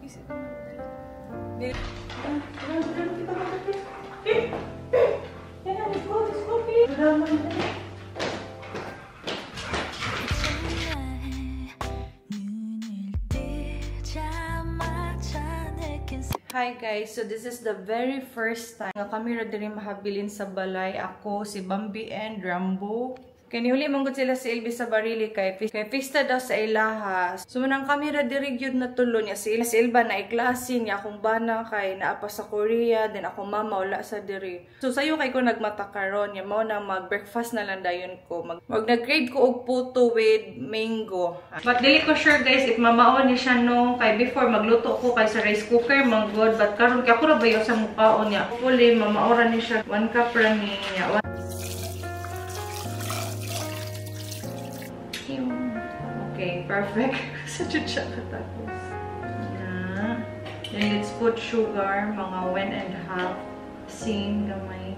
Hi guys, so this is the very first time nga kami ra diri mahabilin sa balay. Ako, si Bambi and Rambo. Kani huli manggod sila sa Ilbi sa Barili kay pista daw sa ilaha. So manang kami ra diri gyud natulon niya si Ilba na iklase niya akong bana kay naapa sa Korea, then ako mama wala sa diri. So sayo kay ko nagmata karon, ya mao na mag-breakfast na lang dayon ko. Nag-grade ko og puto with mango. But dili ko sure guys if mamaon ni siya no kay before magluto ko kay sa rice cooker manggod, but karon kay ako ra bayo sa mukhaon niya. Huli mamaora ni siya 1 cup ra niya. Okay, perfect. Such a siya katapos. Yeah. Then let's put sugar, mga 1.5. Same gamay.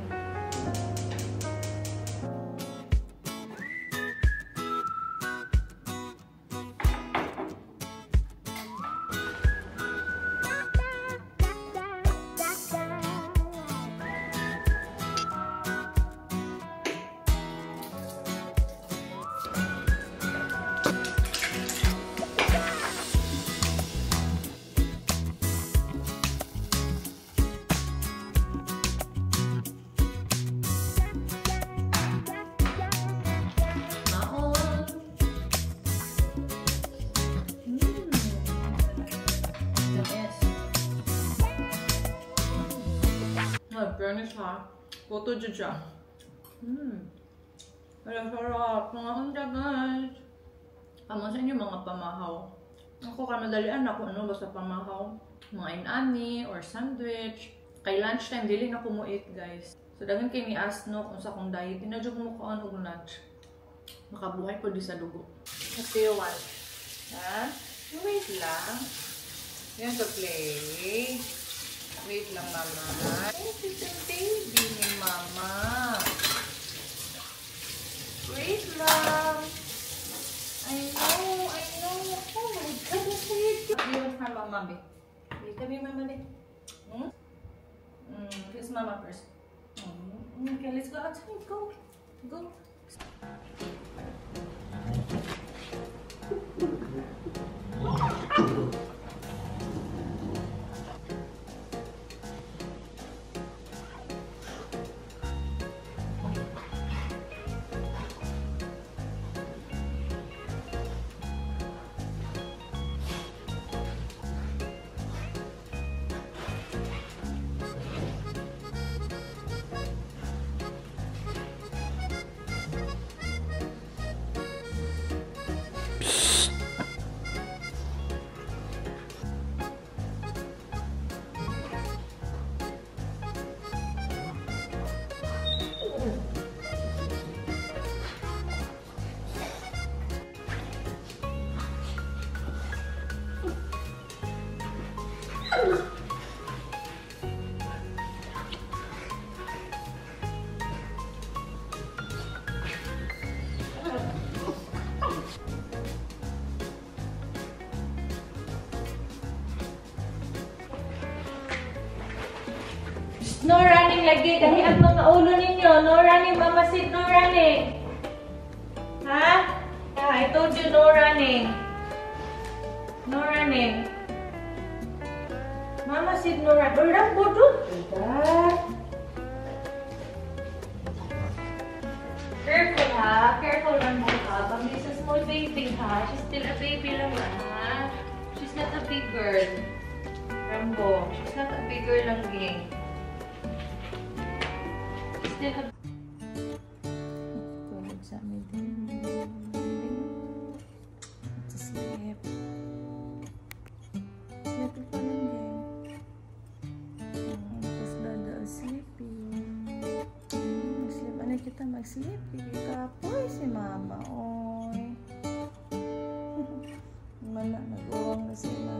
Fairness ha, puto dyan siya. Alam sarap, mga handa guys. Amo sa inyo mga pamahaw. Ako ka madalian ako ano basta pamahaw. Mga inani or sandwich. Kay lunchtime, dili na kumuit guys. So dagan kay ni asno kung sa kong diet. Tinadyo ko mukhaan og lunch. Makabuhay po di sa dugo. What do you want? Ha? Wait lang. Yan to play. Wait lang, mama. This is the baby ni mama. Wait lang. I know. Oh my God, what's it? You want from mama, babe? Wait, come here, mama, babe. Kiss mama first. Okay, let's go outside. Go. Go. No running lagi. Dali ang mga ulo ninyo. No running, Mama Sid. No running. Ha? Yeah, I told you no running. No running. Mama Sid, no running. Orang bodoh. Careful ha. Careful lang mo ha. Bambi is a small baby ha. She's still a baby lang ha. She's not a big girl. Rambo. She's not a big girl lang gang. Tulog sa amin din. Sleep. Sleep pa lang din. Tapos dada sleepy. Sleep. Ano kita mag-sleepy? Kapoy si mama. Oy. Mana, nag-uwang na sila.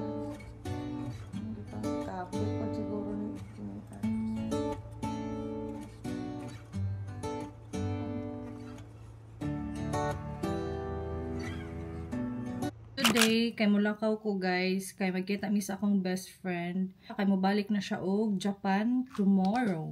Hindi pa kapoy pa siguro ni today kay mulakaw ko guys, kay magkita mi sa akong best friend. Kay mobalik na siya og Japan tomorrow.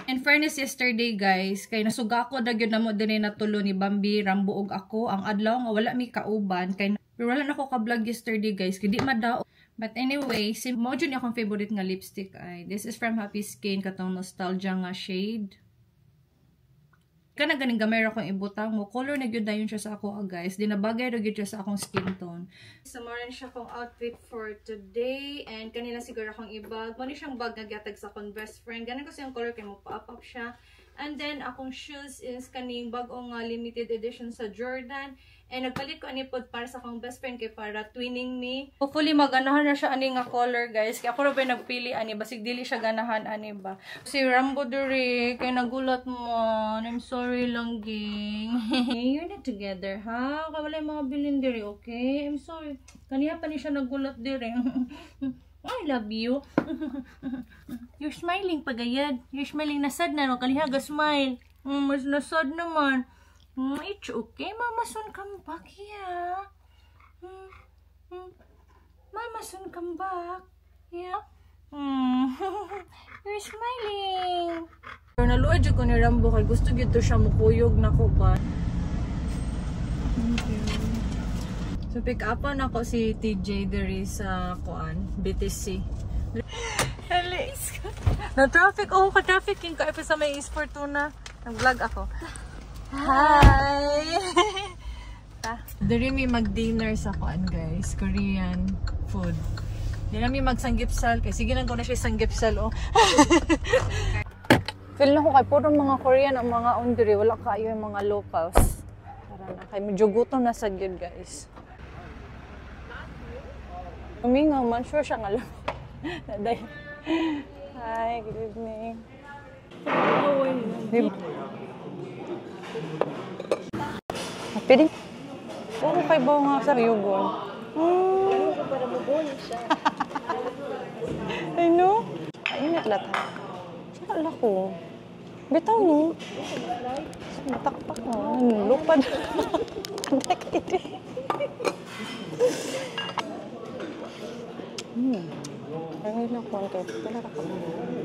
In fairness yesterday guys, kay nasuga ko dagyod namo dinhi natulo ni Bambi, Rambo ug ako ang adlaw nga wala mi kauban kay pero wala na ko ka-vlog yesterday guys, kay di madao. But anyway, si mo jud akong favorite nga lipstick ay this is from Happy Skin katong nostalgia nga shade. Kana ganing gamay ra kong ibutang mo. Color na gyud dayon siya sa ako guys. Di nabagay ra gyud siya sa akong skin tone. So maran siya kong outfit for today and kanina siguro akong ibag. Mani siyang bag nga gihatag sa akong best friend. Ganan ko siyang color kay mo pa-up siya. And then akong shoes is kaning bag-o nga limited edition sa Jordan. And nagpalit ko ani pod para sa akong best friend kay para twinning me. Hopefully maganahan na siya ani nga color guys. Kaya ako ra ba nagpili ani basig dili siya ganahan ani ba. Si Rambo diri kay nagulat mo. I'm sorry lang ging. You're not together ha. Kay wala mga bilin diri, okay? I'm sorry. Kaniya pa ni siya nagulat diri. I love you. You're smiling pagayad. You're smiling. Nasad na no. Kalihaga smile. Mas nasad naman. It's okay. Mama soon come back here. Mama soon come back. Yeah. You're smiling. Pero naluod ko ni Rambo kay gusto gyud to siya mukuyog na ko ba. Thank you. So pick upan ako si TJ diri sa kuan BTC. Alis. Na traffic ka-traffic king ka sa may East Fortuna. Nag-vlog ako. Hi! Diri mi mag-dinner sa kuan guys, Korean food. Diri mi magsanggipsal kay sige lang ko na siya sanggipsal oh. Feel na ko kay puro mga Korean ang mga on diri, wala kayo yung mga locals. Tara na kay medyo gutom na sad gyud guys. Umingaw man, sure siya nga lang. Hi, good evening. Pwede? Oo, kay bawa nga sa yugon. Para mabuli siya. Ay, no? Kainit lata. Saka ko. Bitaw, no? Matakpak mo. Lupad. Andak ito. Ay, nakuhan kayo. Talaga ka mo.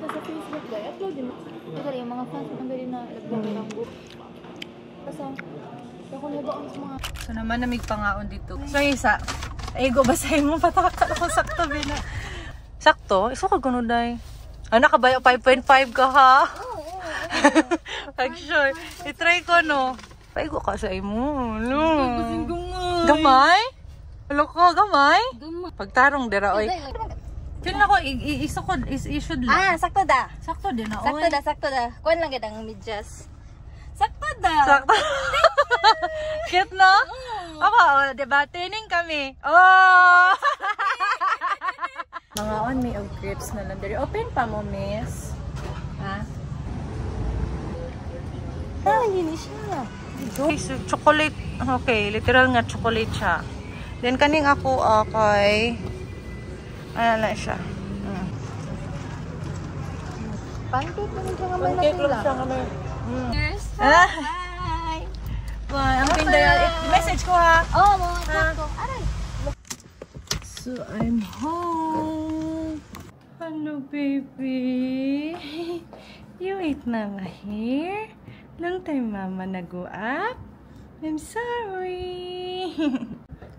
Sa Facebook ba? Upload din mo. Kasi yung mga fans mo din na nag-vlog ng book. Kasi, ako na ba ang mga... So naman namig pangaon dito. So isa, ego basahin mo patakal ako sakto bina. Sakto? Iso ka gano'n day. Ah, nakabaya 5.5 ka ha? Like sure. I-try ko no. Paigo ka sa imo. No. Gamay? Halo ko, gamay? Pagtarong dira oy. Feel na ko, iso ko, issued lang. Ah, sakto da. Sakto din na oy. Sakto da. Kuwan lang gid ang medyas. Sakto da. Sakto. Cute no? Ako, oh, diba? Tining kami. Oh! Mga on me of grapes na lang. Open pa mo, miss. Ha? Ah, yun siya. Okay, so chocolate. Okay, literal nga chocolate siya. Then, kaning ako, okay. Ano lang siya. Pancake lang siya nga may Pancake lang natila. siya nga may... Cheers. Hi! Wow, ang pinday. Message ko ha. Oh, mo. Sakto. Aray. So, I'm home. Hello, baby. You ate mama here? Long time mama nag-go up? I'm sorry.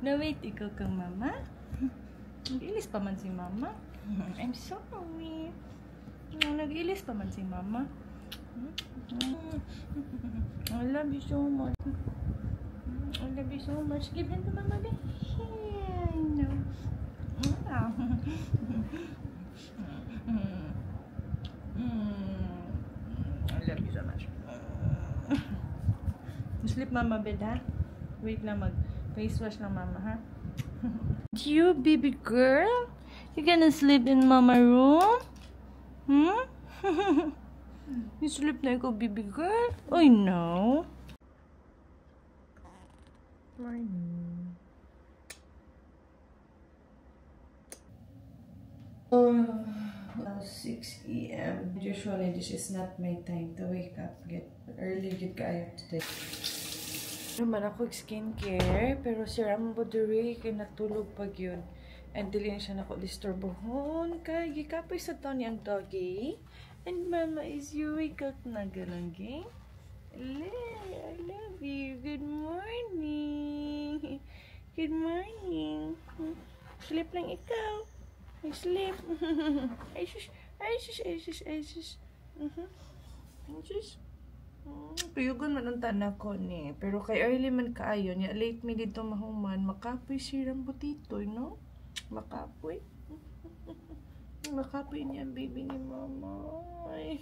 Na-wait ikaw kang mama? Nag-ilis pa man si mama? I'm sorry. Nag-ilis pa man si mama? I love you so much. I love you so much. Give him to mama, baby. I know. I love you so much. Sleep mama bed ha? Wait lang mag face wash lang mama ha? You baby girl? You gonna sleep in mama room? Hmm? You sleep like a baby girl? I know. Morning. 6 AM. Usually, this is not my time to wake up. Get early, get kayo today. Naman ako skincare, pero si Rambo diri kay natulog pag yun. And dili na siya nako disturbohon kay gikapoy sa taon niyang doggy. And mama is you wake up na galanggi. I love you. Good morning. Good morning. Sleep lang ikaw. I sleep. Ay sus. Ay sus. Ay sus. Ay sus. Ay sus. Piyugon man ang tanak ko ni. Pero kay early man kaayo niya. Late me dito mahuman. Makapoy si Rambutito, no? Makapoy. Makapoy niya ang baby ni mama. Ay.